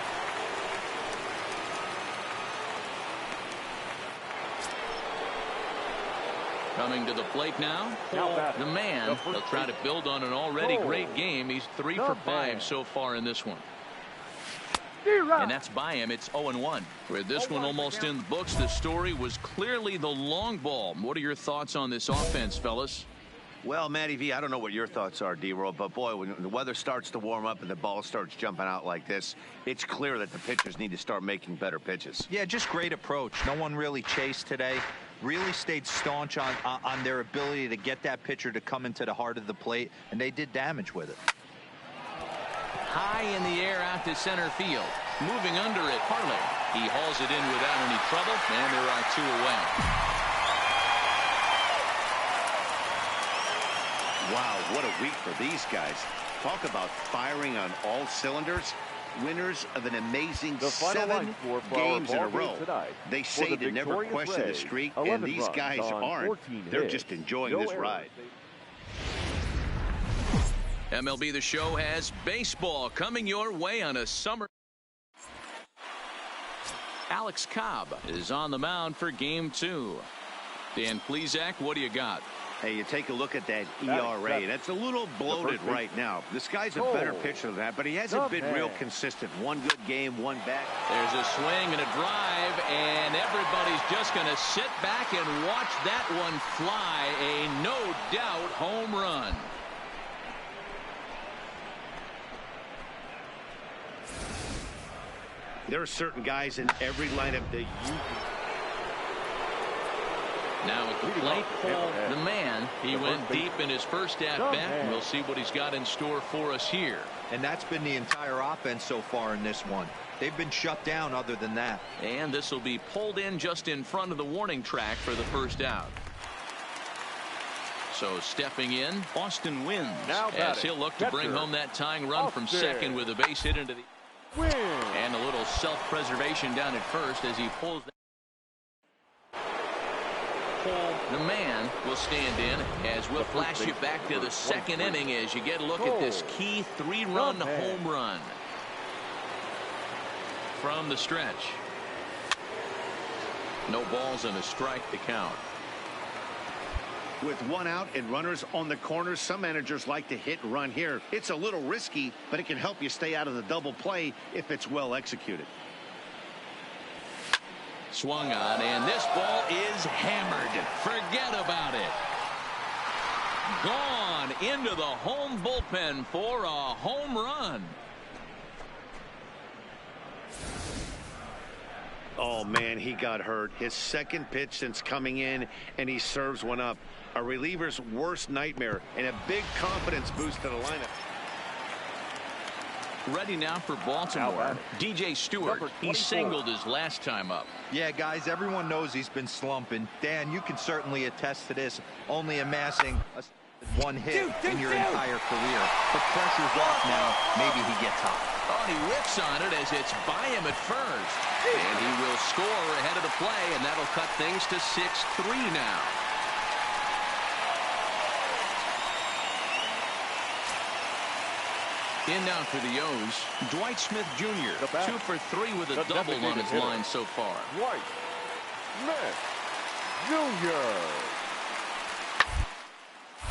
Coming to the plate now, Cole, the man. They'll try to build on an already great game. He's 3 for 5 so far in this one. And that's by him. It's 0-1. With this one almost in the books, the story was clearly the long ball. What are your thoughts on this offense, fellas? Well, Matty V, I don't know what your thoughts are, D-Roll, but boy, when the weather starts to warm up and the ball starts jumping out like this, it's clear that the pitchers need to start making better pitches. Yeah, just great approach. No one really chased today. Really stayed staunch on their ability to get that pitcher to come into the heart of the plate, and they did damage with it. High in the air out to center field. Moving under it, Harley. He hauls it in without any trouble, and there are 2 away. Wow, what a week for these guys. Talk about firing on all cylinders. Winners of an amazing 7 games in a row. They say to never question the streak, and these guys aren't. They're just enjoying this ride. MLB The Show has baseball coming your way on a summer. Alex Cobb is on the mound for game 2. Dan Plesac, what do you got? Hey, you take a look at that ERA. That's a little bloated right now. This guy's a better pitcher than that, but he hasn't been real consistent. 1 good game, 1 bad. There's a swing and a drive, and everybody's just going to sit back and watch that one fly. A no-doubt home run. There are certain guys in every lineup that you... Now at the plate, Paul, the man, he went deep in his first at-bat, and we'll see what he's got in store for us here. And that's been the entire offense so far in this one. They've been shut down other than that. And this will be pulled in just in front of the warning track for the first out. So stepping in, Austin Wynns, as he'll look to bring home that tying run from second with a base hit into the... And a little self-preservation down at first as he pulls... The man will stand in as we'll flash you back to the second inning as you get a look at this key 3-run home run from the stretch. No balls and a strike to count. With 1 out and runners on the corners, some managers like to hit and run here. It's a little risky, but it can help you stay out of the double play if it's well executed. Swung on, and this ball is hammered. Forget about it. Gone into the home bullpen for a home run. Oh, man, he got hurt. His second pitch since coming in, and he serves one up. A reliever's worst nightmare, and a big confidence boost to the lineup. Ready now for Baltimore. DJ Stewart, he singled his last time up. Yeah, guys, everyone knows he's been slumping. Dan, you can certainly attest to this, only amassing 1 hit in your entire career. But pressure's off now. Maybe he gets hot. Oh, he whips on it as it's by him at first. And he will score ahead of the play, and that'll cut things to 6-3 now. In now for the O's, Dwight Smith Jr. 2 for 3 with a double on his line so far. Dwight Smith Jr.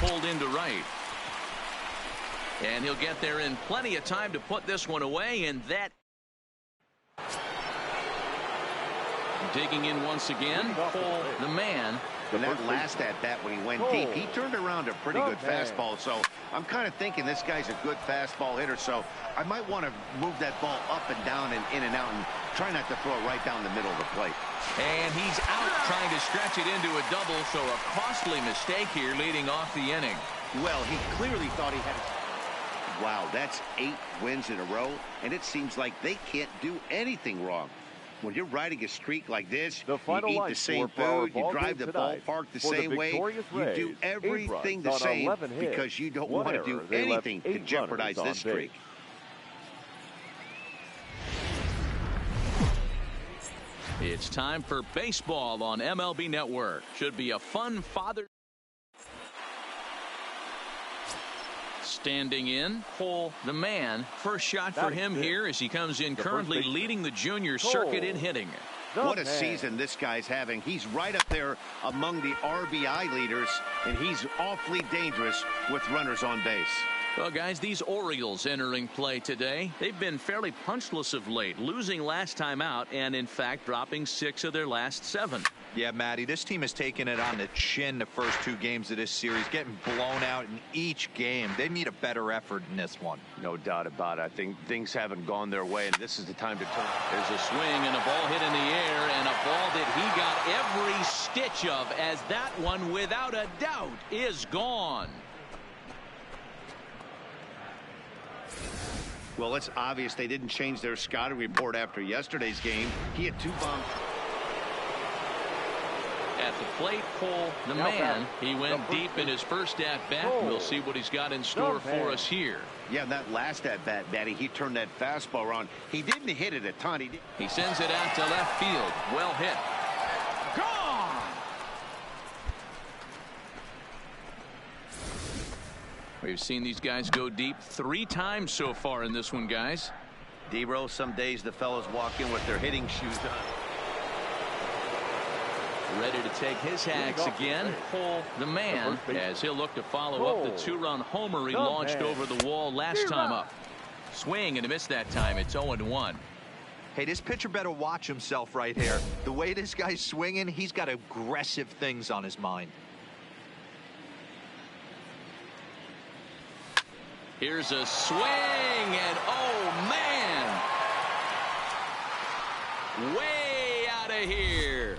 Pulled into right. And he'll get there in plenty of time to put this one away, and that... Digging in once again, Paul, the man. And that last at-bat when he went deep, he turned around a pretty good fastball. So I'm kind of thinking this guy's a good fastball hitter. So I might want to move that ball up and down and in and out and try not to throw it right down the middle of the plate. And he's out trying to stretch it into a double. So a costly mistake here leading off the inning. Well, he clearly thought he had it. Wow, that's 8 wins in a row. And it seems like they can't do anything wrong. When you're riding a streak like this, you eat the same food, you drive the ballpark the same way, you do everything the same because you don't want to do anything to jeopardize this streak. It's time for baseball on MLB Network. Should be a fun Father. Standing in, Cole, the man. First shot for him here as he comes in currently leading the junior circuit in hitting. What a season this guy's having. He's right up there among the RBI leaders, and he's awfully dangerous with runners on base. Well, guys, these Orioles entering play today, they've been fairly punchless of late, losing last time out and, in fact, dropping 6 of their last 7. Yeah, Matty, this team has taken it on the chin the first 2 games of this series, getting blown out in each game. They need a better effort in this one. No doubt about it. I think things haven't gone their way, and this is the time to turn. There's a swing and a ball hit in the air, and a ball that he got every stitch of, as that one, without a doubt, is gone. Well, it's obvious they didn't change their scouting report after yesterday's game. He had 2 bombs. At the plate, Cole, the man, he went deep in his first at-bat. We'll see what he's got in store for us here. Yeah, that last at-bat, Matty, he turned that fastball around. He didn't hit it a ton. He sends it out to left field. Well hit. Gone! We've seen these guys go deep 3 times so far in this one, guys. D-Rose, some days the fellas walk in with their hitting shoes on. Ready to take his hacks again. Cole, the man, as he'll look to follow up the 2-run homer he launched over the wall last time up. Swing and a miss that time. It's 0-1. Hey, this pitcher better watch himself right here. The way this guy's swinging, he's got aggressive things on his mind. Here's a swing, and oh, man! Way out of here.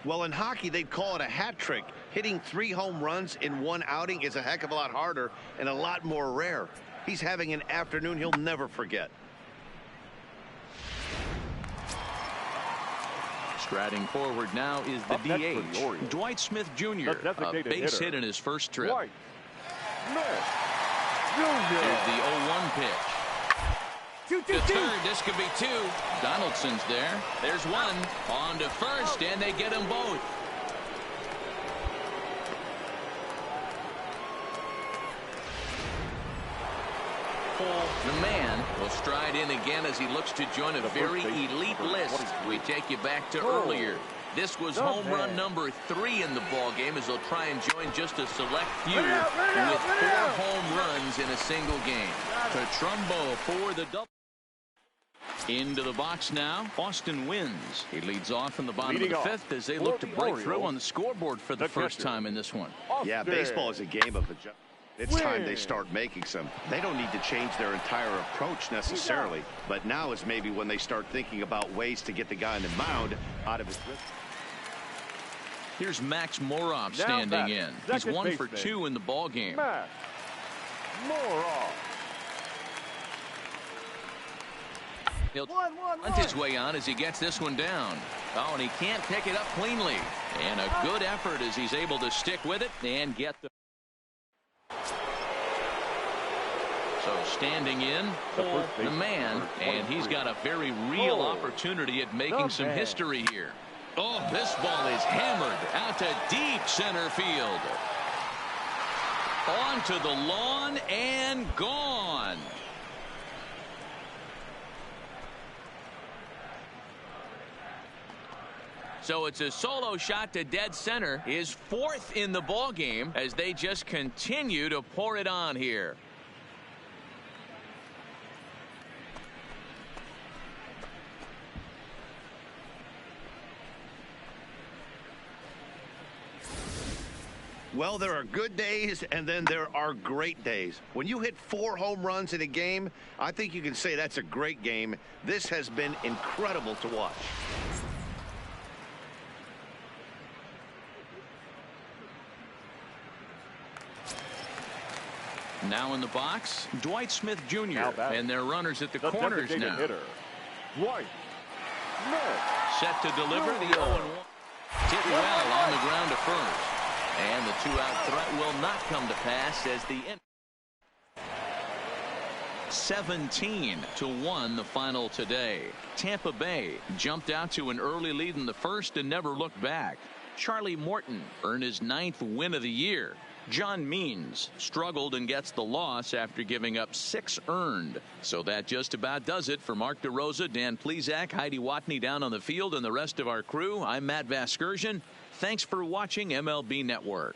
Well, in hockey, they'd call it a hat trick. Hitting 3 home runs in 1 outing is a heck of a lot harder and a lot more rare. He's having an afternoon he'll never forget. Striding forward now is the DH, Dwight Smith Jr., a base hit in his first trip. Here's the 0-1 pitch. To third, this could be 2. Donaldson's there. There's 1. On to first, and they get them both. Cole, the man, will stride in again as he looks to join a very elite list. We take you back to earlier. This was home run number 3 in the ball game, as they'll try and join just a select few with 4 home runs in a single game. Trumbo for the double. Into the box now, Austin Wins. He leads off in the bottom of the 5th as they look to break through on the scoreboard for the first time in this one. Yeah, baseball is a game of adjustment. It's time they start making some. They don't need to change their entire approach necessarily, but now is maybe when they start thinking about ways to get the guy on the mound out of his grip. Here's Max Moroff standing in. He's 1 for 2 in the ball game. Max Moroff. He'll hunt his way on as he gets this one down. Oh, and he can't pick it up cleanly. And a good effort as he's able to stick with it and get the. So standing in, the man, and he's got a very real opportunity at making some history here. Oh, this ball is hammered out to deep center field. Onto the lawn and gone. So it's a solo shot to dead center, his 4th in the ball game, as they just continue to pour it on here. Well, there are good days, and then there are great days. When you hit 4 home runs in a game, I think you can say that's a great game. This has been incredible to watch. Now in the box, Dwight Smith Jr. And their runners at the corners now. Dwight Smith. Set to deliver the 0-1. Hit well on the ground to first. And the 2-out threat will not come to pass as the 17-1 the final today. Tampa Bay jumped out to an early lead in the first and never looked back. Charlie Morton earned his 9th win of the year. John Means struggled and gets the loss after giving up 6 earned. So that just about does it for Mark DeRosa, Dan Plesac, Heidi Watney down on the field, and the rest of our crew. I'm Matt Vasgersian. Thanks for watching MLB Network.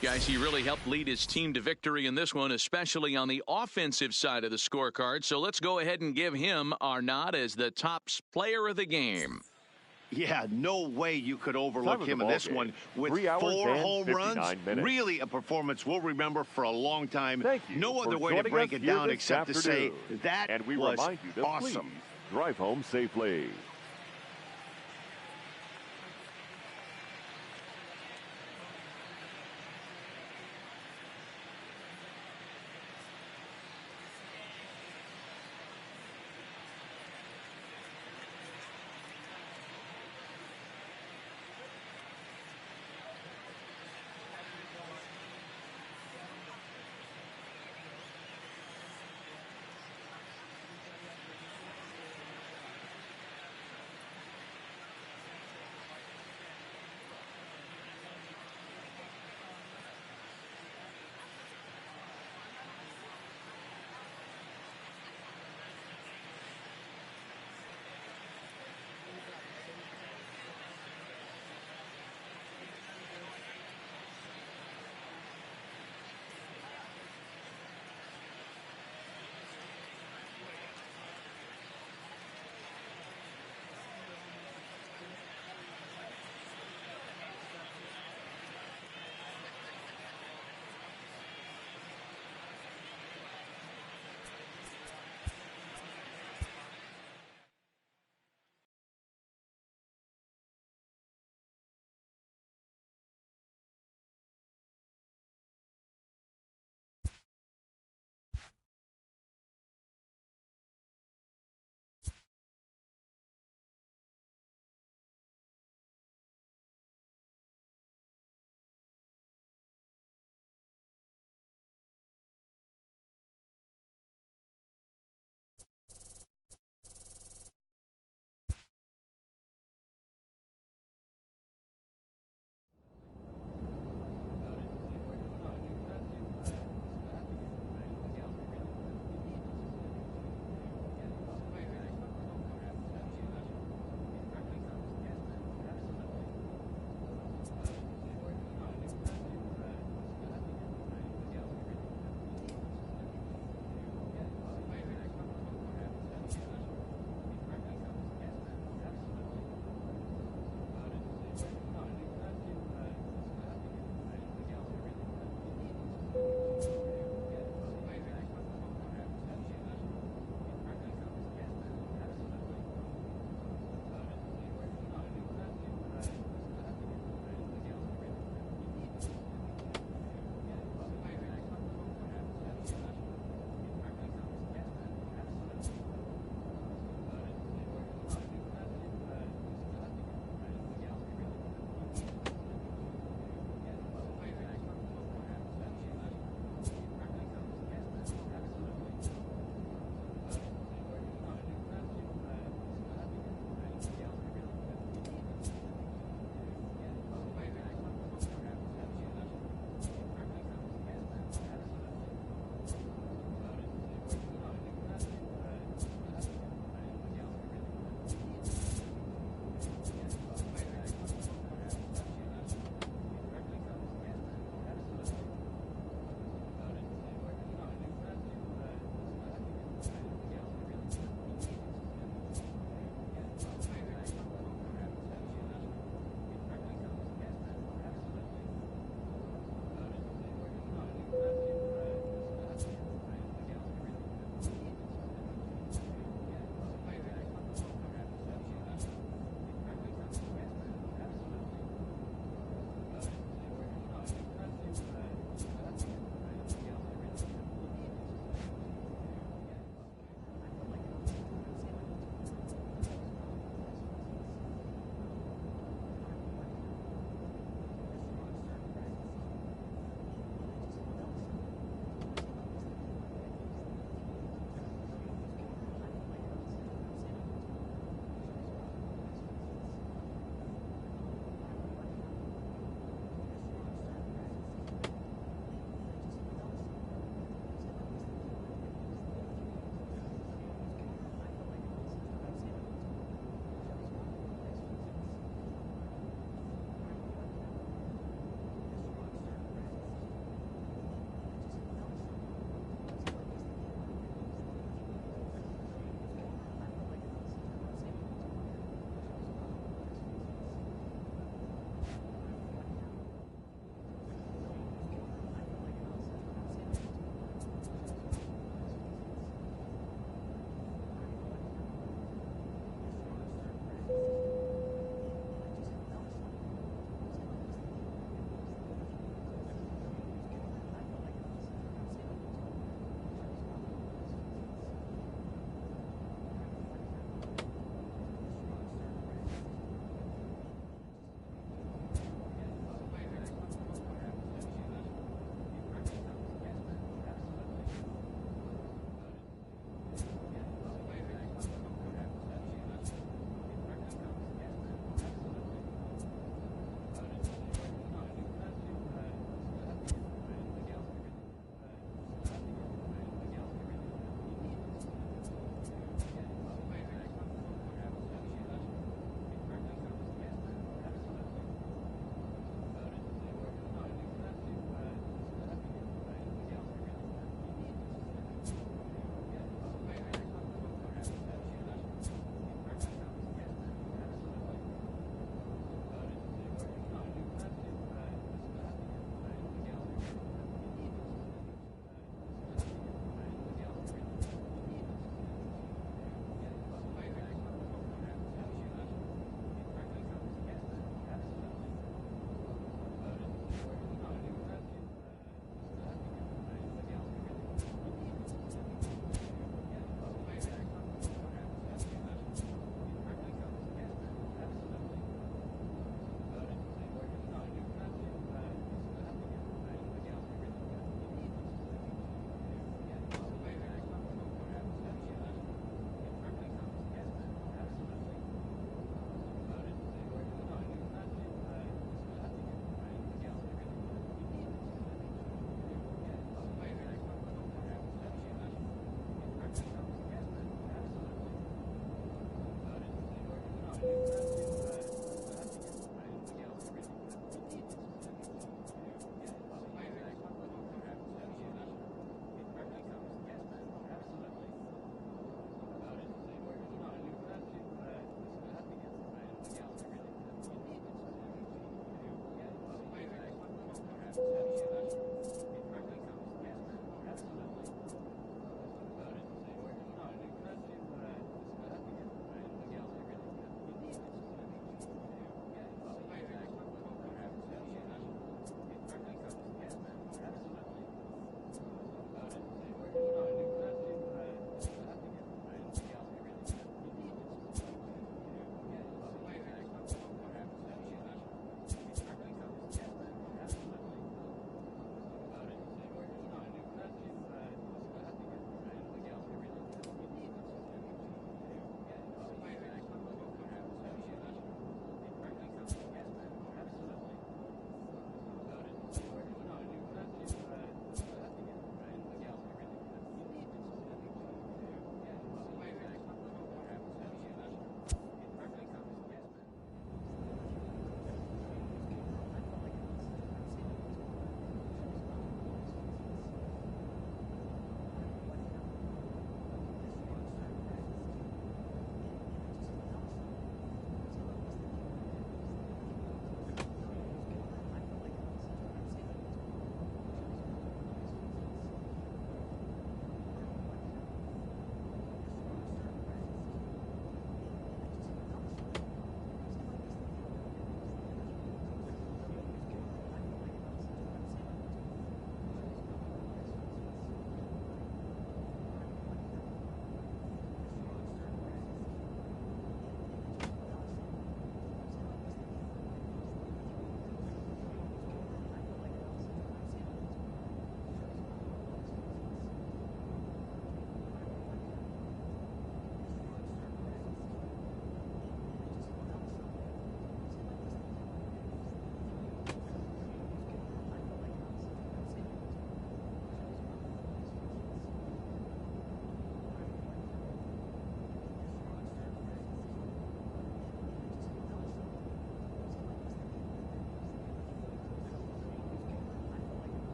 Guys, he really helped lead his team to victory in this one, especially on the offensive side of the scorecard. So let's go ahead and give him our nod as the top player of the game. Yeah, no way you could overlook him in this one with 4 home runs. Really a performance we'll remember for a long time. No other way to break it down except to say that was awesome. Drive home safely.